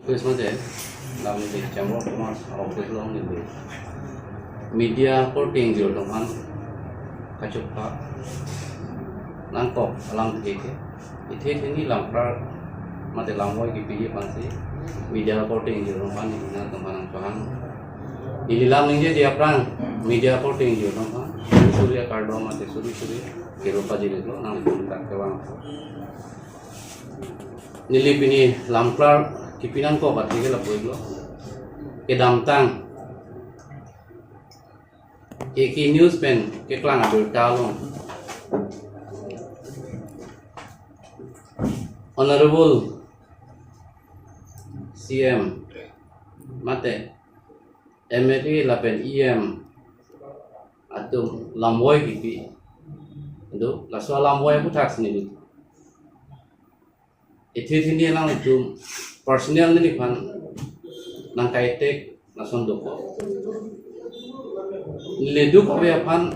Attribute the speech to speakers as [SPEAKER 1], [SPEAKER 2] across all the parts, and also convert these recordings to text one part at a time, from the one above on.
[SPEAKER 1] Christmas namin di Chamber of Commerce office long ni media reporting jero teman kacupa nangkop alam gitu itu ini lampar mati lamboy gitu pansi media reporting jero teman ini teman teman ini lam nih dia perang media reporting jero teman surya kardo mati suri kiro pajiri lo nang tak kewang nilip ini lampar kipinan ko pati ke lapoi lo kedam tang Eki news pen ke klang adur talong Honorable CM mate MLA lapen EM atum lamboy kipi itu laswa lamboy putak sini itu ini lang itu personal ni pan nang kaitek nason doko ledu ko be pan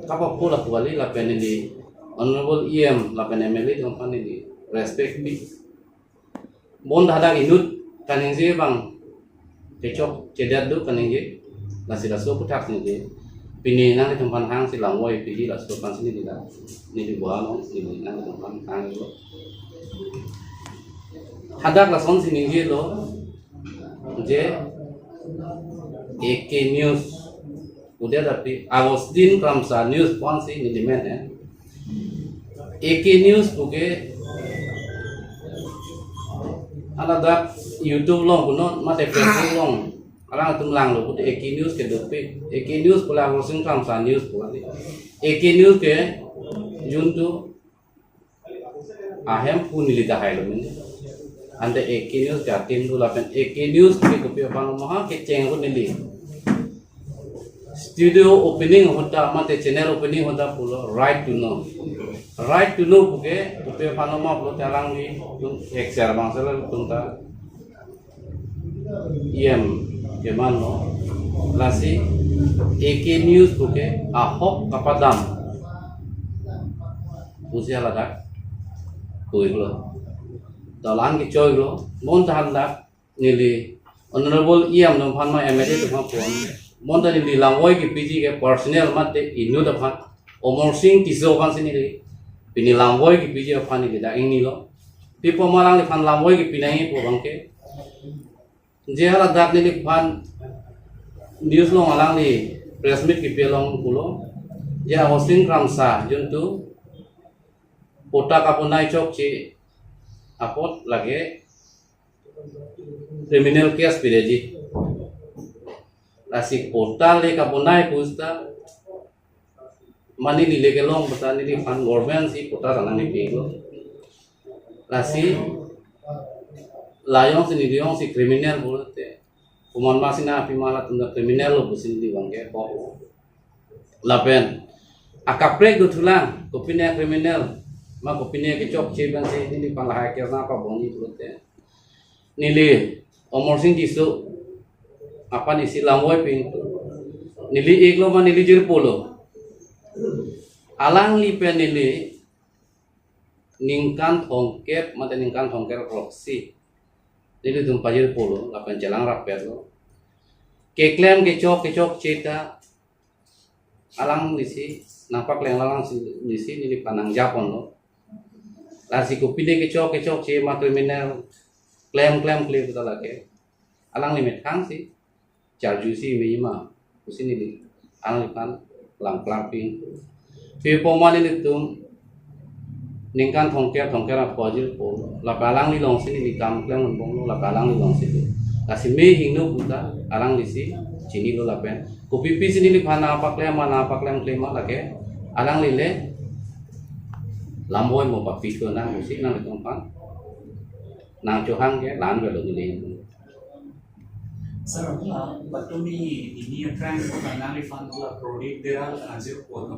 [SPEAKER 1] kapa pula kuali la pen ni honorable EM la pen MLA dong pan ni respect bi bon dada inut kaning je bang kecok cedat du kaning je nasi laso putak ni pini nang di tempat hang si langwoi pidi laso pan sini tidak ni di bawah ni nang di tempat hang lo hadak lason sini je lo je AK News udah tapi Agustin Ramsa News pon si ni dimen ya AK News buke ada dak YouTube long kuno mate Facebook long orang tum lang lo buke AK News ke dope AK News pula Agustin Ramsa News pula AK News ke juntu ahem pun nilita hai lo ini anda AK News jatim tu lapen AK News ke kopi apa nama ke ceng pun nili studio opening hoda mate channel opening hoda pulo right to know buke kopi apa nama pulo jalang ni tun ekser bangsal tunta keman no lasi AK News buke ahok kapadam usia ladak tuh lo dalam kicau lo, mon tahan dak nili honorable EM dong pan ma MLA dong pan pon, mon tahan nili langwoi ki PG ke personal mate inu dong pan, omor sing tiso pan sini nili, pini langwoi ki PG pan nili dak ini lo, pipo malang ni pan langwoi ki pinai po bangke, jehal dak nili pan news lo malang ni press meet ki pelong pulo, ya hosting Ramsa juntu, kota kapunai cok ci apot lagi criminal case pireji lasik portal le kapunai pusta mani nile kelong petani di fan government si portal sana ni pego lasi layong sini diong si criminal bolte kuman masina api malah tunda criminal lo busin di bangke ko lapen akaprek dutulang kopine criminal ma kopine kecok ceban se ini pala hacker na apa bongi pulote nili omor sing disu apa ni silang woi pintu nili iklo ma nili jir polo alang li pen nili ningkan thongkep mate ningkan thongker proxy nili tum pajir polo lapan jalang rapet lo keklem kecok ceta alang lisi nampak leng lalang lisi nili panang japon lo lasi kupide kecok ce ma kriminal klaim betul lagi alang limit hang si charju si mima kusini di alang lipan lang klamping pipo mani nitum ningkan thongker apa jil po la palang li long sini di kam klaim bong lo la palang li long sini lasi me hingno buta alang lisi cini lo lapen kupipi sini li phana apa klaim lagi alang lile lamboy mo papito na musik nang tempat nang johang ke lan belo ni
[SPEAKER 2] sir batumi ini trend ko nang fan ko product dera azir ko no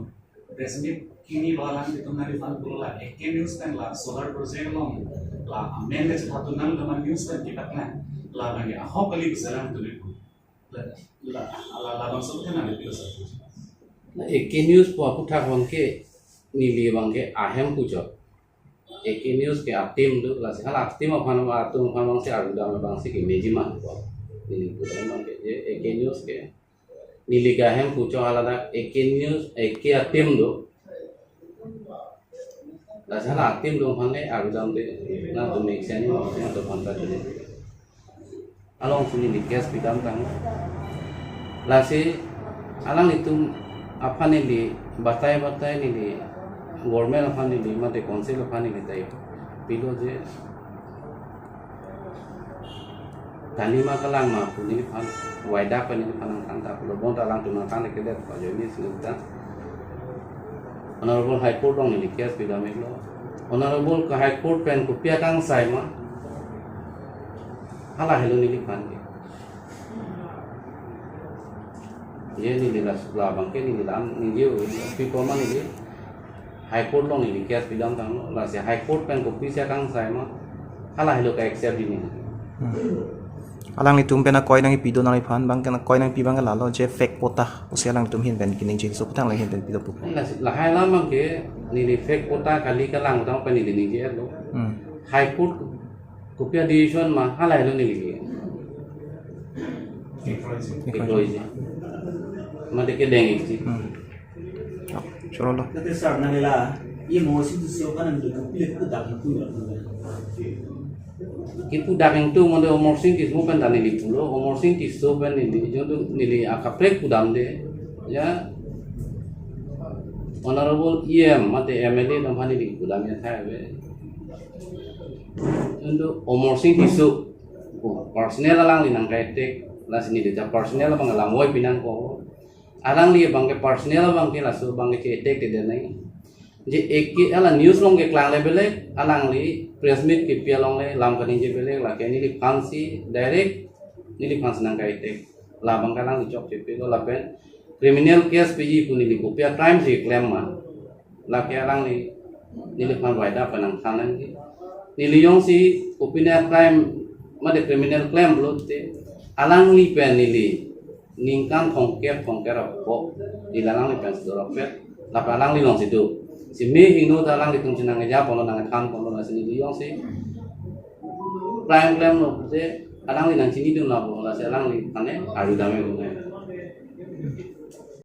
[SPEAKER 2] resmi kini balan itu nang fan ko la ek news kan la solar project long la amen le thatu nang la news kan kita kan la lagi aho kali bisaran tu la maksud kan ada sir
[SPEAKER 1] ek news po aku thak bangke nili bangke ahem pujo AK News ke aktim tu lah hal aktim apa nama atum apa bangsa arudam bangsa ke mejiman ko ini bukan bang ke AK News ke niligahem pucho halada AK News AK aktim tu lah hal aktim tu hangge arudam de na tu meksiani maksudnya tu bangsa jadi along sini dikas bidam tang lah si alang itu apa nih di batai nih di government apa nih di mate council apa nih kita itu pilo je talima kalang mah pun ini pan waida pan ini panang tanta pulau bon talang tu nang kita pak jadi sebentar honorable high court dong ini kias bidam itu honorable ke high court pen kupia kang sai mah halah hello ini pan ye ni lila sebelah bangke ni dalam ni dia people man ni high court long ni kias bidang tang lah si high court pen kopi sia kang sai ma halah helo ka accept ini
[SPEAKER 3] alang ni tumpe na koi nang ipido nang iphan bang kana koi nang pibang lalo je fake pota usia lang tum hin ben kining jing so putang lang hin ben pido pu
[SPEAKER 1] lah hai lam ke ni fake kota kali ka lang tang pen ni je lo high court kopi decision ma halah helo ni li ke made ke dengi sih
[SPEAKER 3] cholo lo
[SPEAKER 4] Nanti saat nangela, ia mau sih tu siapa nanti pilih tu dah itu ya.
[SPEAKER 1] Kitu daking tu mode umur sing kismu pen tani li pulo umur sing kisu pen ni jodo nili akaprek kudam de ya honorable EM mate MLA namani di kudam ya thae untuk umur sing kisu personal lang linang kaitek la sini de personal bangalam woi pinang ko alang li bangke personal bangke lasu bangke cetek de nai je ek ala news long ke klang level alang li press meet ke pia long le lam kani je bele la ke ni li fancy direct ni li fancy nang kaitek la bangka lang li chok chepe lo la pen criminal case pji pun ni ko pia crime se claim ma la ke alang li ni fan waida panang sanan ki ni li yong si opinion crime ma de criminal claim lo te alang li pen ni li ningkan thongker ko dilalang li pensdor pet la palang li long situ si me hino dalang li tungcina ngeja polo nang kan polo na sini liong si prime claim no se alang li nang sini dun la polo la se alang li tane aru dame ko